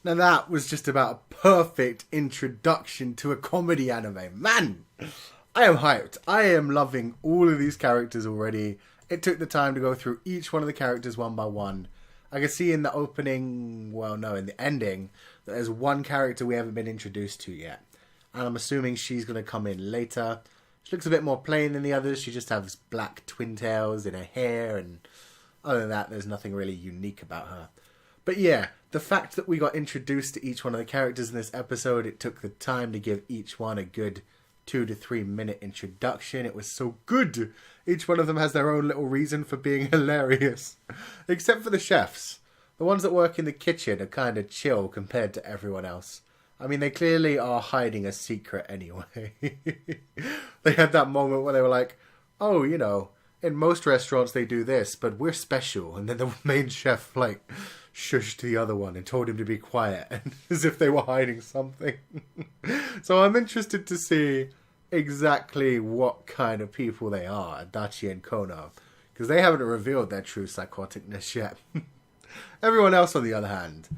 Now that was just about a perfect introduction to a comedy anime. Man, I am hyped. I am loving all of these characters already. It took the time to go through each one of the characters one by one. I can see in the opening, well no, in the ending, that there's one character we haven't been introduced to yet. And I'm assuming she's going to come in later. She looks a bit more plain than the others. She just has black twin tails in her hair, and other than that, there's nothing really unique about her. But yeah, the fact that we got introduced to each one of the characters in this episode, it took the time to give each one a good 2 to 3 minute introduction. It was so good. Each one of them has their own little reason for being hilarious. Except for the chefs. The ones that work in the kitchen are kind of chill compared to everyone else. I mean, they clearly are hiding a secret anyway. They had that moment where they were like, oh, you know, in most restaurants they do this, but we're special. And then the main chef, like, shushed the other one and told him to be quiet, as if they were hiding something. So I'm interested to see exactly what kind of people they are, Adachi and Kono, because they haven't revealed their true psychoticness yet. Everyone else, on the other hand,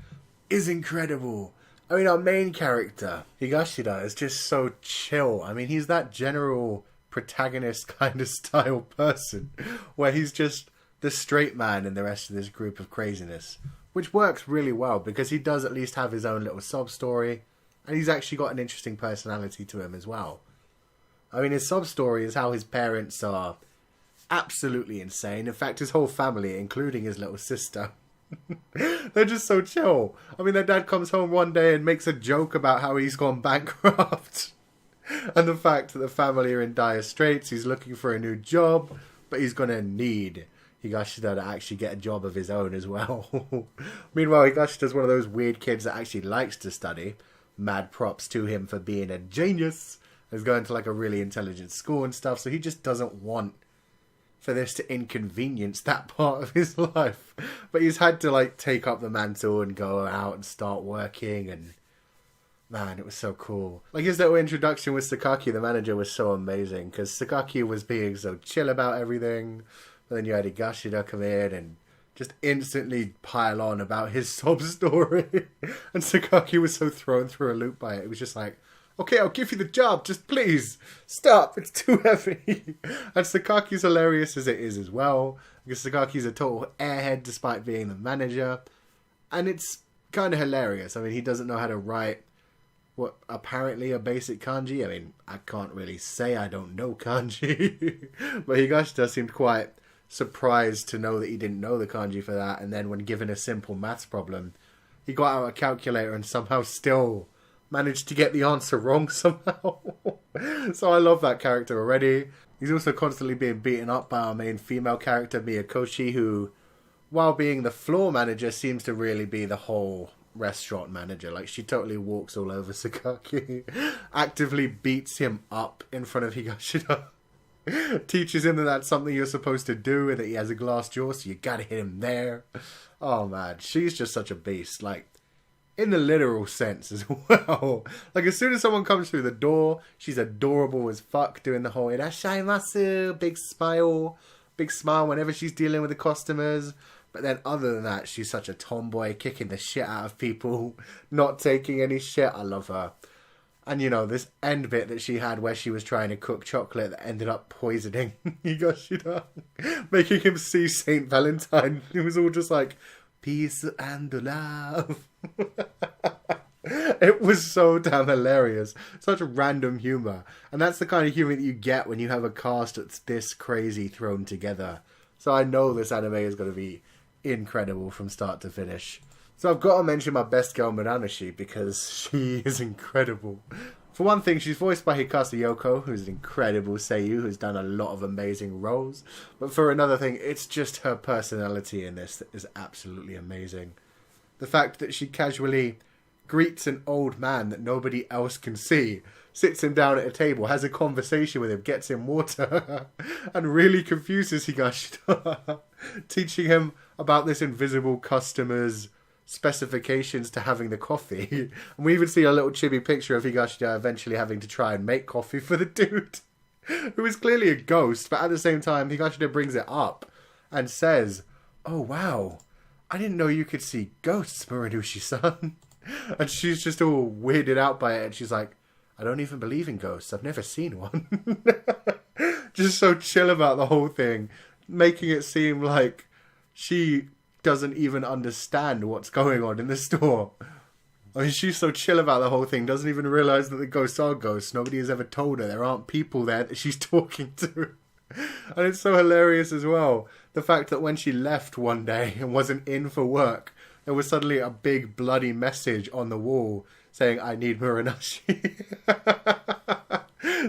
is incredible. I mean, our main character, Higashida, is just so chill. I mean, he's that general protagonist kind of style person, where he's just the straight man in the rest of this group of craziness. Which works really well, because he does at least have his own little sob story, and he's actually got an interesting personality to him as well. I mean, his sob story is how his parents are absolutely insane. In fact, his whole family, including his little sister, they're just so chill. I mean, their dad comes home one day and makes a joke about how he's gone bankrupt. And the fact that the family are in dire straits, he's looking for a new job, but he's going to need Higashida to actually get a job of his own as well. Meanwhile, Higashida's one of those weird kids that actually likes to study. Mad props to him for being a genius. He's going to like a really intelligent school and stuff, so he just doesn't want for this to inconvenience that part of his life. But he's had to like take up the mantle and go out and start working, and man, it was so cool. Like his little introduction with Sakaki, the manager, was so amazing, because Sakaki was being so chill about everything. But then you had Higashida come in and just instantly pile on about his sob story. And Sakaki was so thrown through a loop by it. It was just like, okay, I'll give you the job, just please stop, it's too heavy. And Sakaki's hilarious as it is as well, because Sakaki's a total airhead despite being the manager. And it's kind of hilarious. I mean, he doesn't know how to write what apparently a basic kanji. I mean, I can't really say I don't know kanji. But Higashida seemed quite surprised to know that he didn't know the kanji for that. And then when given a simple maths problem, he got out a calculator and somehow still managed to get the answer wrong somehow. So I love that character already. He's also constantly being beaten up by our main female character, Miyakoshi, who, while being the floor manager, seems to really be the whole restaurant manager. Like, she totally walks all over Sakaki, actively beats him up in front of Higashida, teaches him that that's something you're supposed to do, and that he has a glass jaw, so you gotta hit him there. Oh man, she's just such a beast. Like, in the literal sense as well. Like, as soon as someone comes through the door, she's adorable as fuck, doing the whole "irashaimasu," big smile whenever she's dealing with the customers. But then other than that, she's such a tomboy, kicking the shit out of people, not taking any shit. I love her. And you know, this end bit that she had where she was trying to cook chocolate that ended up poisoning Higashida, making him see Saint Valentine. It was all just like, peace and love. It was so damn hilarious. Such random humour. And that's the kind of humour that you get when you have a cast that's this crazy thrown together. So I know this anime is going to be incredible from start to finish. So I've got to mention my best girl, Muranoshi, because she is incredible. For one thing, she's voiced by Hikasa Yoko, who's an incredible seiyuu who's done a lot of amazing roles. But for another thing, it's just her personality in this that is absolutely amazing. The fact that she casually greets an old man that nobody else can see, sits him down at a table, has a conversation with him, gets him water, and really confuses Higashida, teaching him about this invisible customer's specifications to having the coffee. And we even see a little chibi picture of Higashida eventually having to try and make coffee for the dude, who is clearly a ghost, but at the same time, Higashida brings it up and says, "Oh wow, I didn't know you could see ghosts, Muranushi-san." And she's just all weirded out by it. And she's like, I don't even believe in ghosts. I've never seen one. Just so chill about the whole thing. Making it seem like she doesn't even understand what's going on in the store. I mean, she's so chill about the whole thing. Doesn't even realize that the ghosts are ghosts. Nobody has ever told her. There aren't people there that she's talking to. And it's so hilarious as well. The fact that when she left one day and wasn't in for work, there was suddenly a big bloody message on the wall saying, I need Muranashi.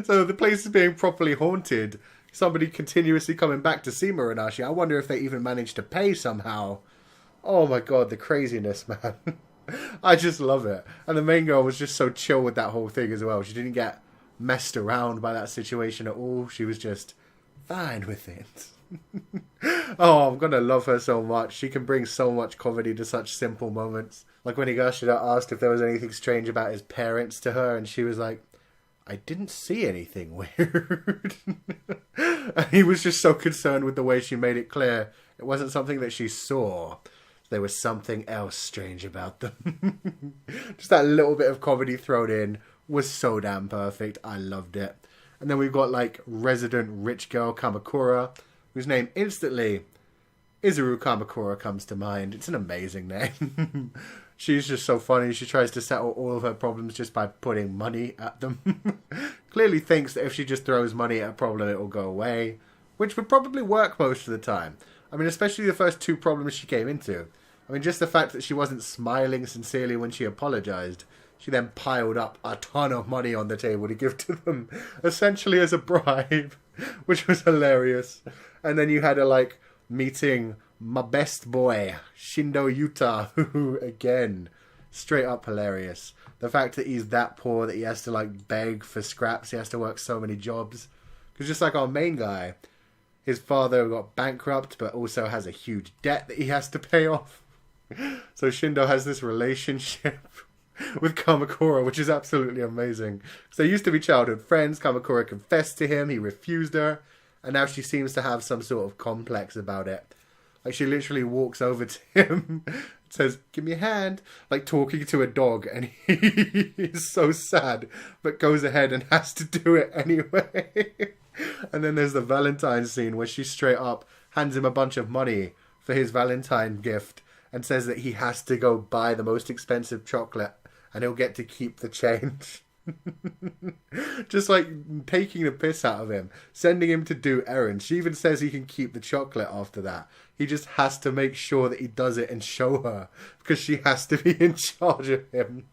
So the place is being properly haunted. Somebody continuously coming back to see Muranashi. I wonder if they even managed to pay somehow. Oh my god, the craziness, man. I just love it. And the main girl was just so chill with that whole thing as well. She didn't get messed around by that situation at all. She was just fine with it. Oh, I'm gonna love her so much. She can bring so much comedy to such simple moments. Like when Higashida asked if there was anything strange about his parents to her, and she was like, I didn't see anything weird. And he was just so concerned with the way she made it clear it wasn't something that she saw. There was something else strange about them. Just that little bit of comedy thrown in was so damn perfect. I loved it. And then we've got like resident rich girl Kamakura, whose name instantly, Izuru Kamakura, comes to mind. It's an amazing name. She's just so funny. She tries to settle all of her problems just by putting money at them. Clearly thinks that if she just throws money at a problem, it will go away. Which would probably work most of the time. I mean, especially the first two problems she came into. I mean, just the fact that she wasn't smiling sincerely when she apologized. She then piled up a ton of money on the table to give to them, essentially as a bribe, which was hilarious. And then you had her, like, meeting my best boy, Shindo Yuta, who, again, straight up hilarious. The fact that he's that poor that he has to, like, beg for scraps, he has to work so many jobs. Because just like our main guy, his father got bankrupt, but also has a huge debt that he has to pay off. So Shindo has this relationship with Kamakura, which is absolutely amazing. So they used to be childhood friends. Kamakura confessed to him. He refused her. And now she seems to have some sort of complex about it. Like, she literally walks over to him, says, give me a hand, like talking to a dog. And he is so sad, but goes ahead and has to do it anyway. And then there's the Valentine scene where she straight up hands him a bunch of money for his Valentine gift and says that he has to go buy the most expensive chocolate and he'll get to keep the change. Just like taking the piss out of him, sending him to do errands. She even says he can keep the chocolate after that. He just has to make sure that he does it and show her because she has to be in charge of him.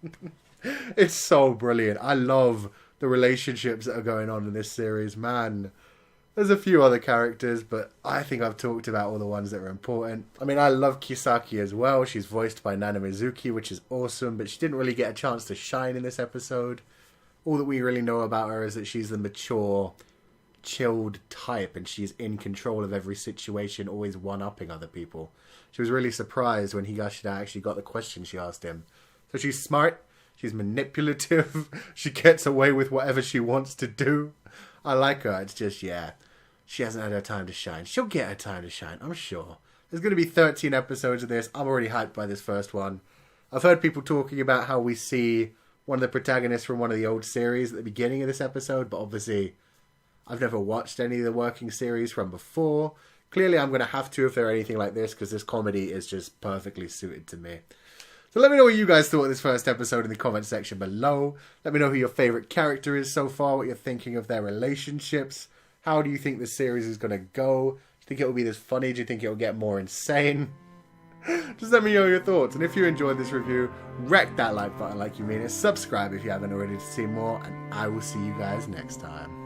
It's so brilliant. I love the relationships that are going on in this series, man. There's a few other characters, but I think I've talked about all the ones that are important. I mean, I love Kisaki as well. She's voiced by Nana Mizuki, which is awesome, but she didn't really get a chance to shine in this episode. All that we really know about her is that she's the mature, chilled type, and she's in control of every situation, always one-upping other people. She was really surprised when Higashida actually got the question she asked him. So she's smart, she's manipulative, she gets away with whatever she wants to do. I like her. It's just, yeah, she hasn't had her time to shine. She'll get her time to shine, I'm sure. There's going to be 13 episodes of this. I'm already hyped by this first one. I've heard people talking about how we see one of the protagonists from one of the old series at the beginning of this episode, but obviously I've never watched any of the working series from before. Clearly I'm going to have to if they're anything like this, because this comedy is just perfectly suited to me. So let me know what you guys thought of this first episode in the comment section below. Let me know who your favourite character is so far, what you're thinking of their relationships. How do you think this series is going to go? Do you think it will be this funny? Do you think it will get more insane? Just let me know your thoughts. And if you enjoyed this review, wreck that like button like you mean it. Subscribe if you haven't already to see more. And I will see you guys next time.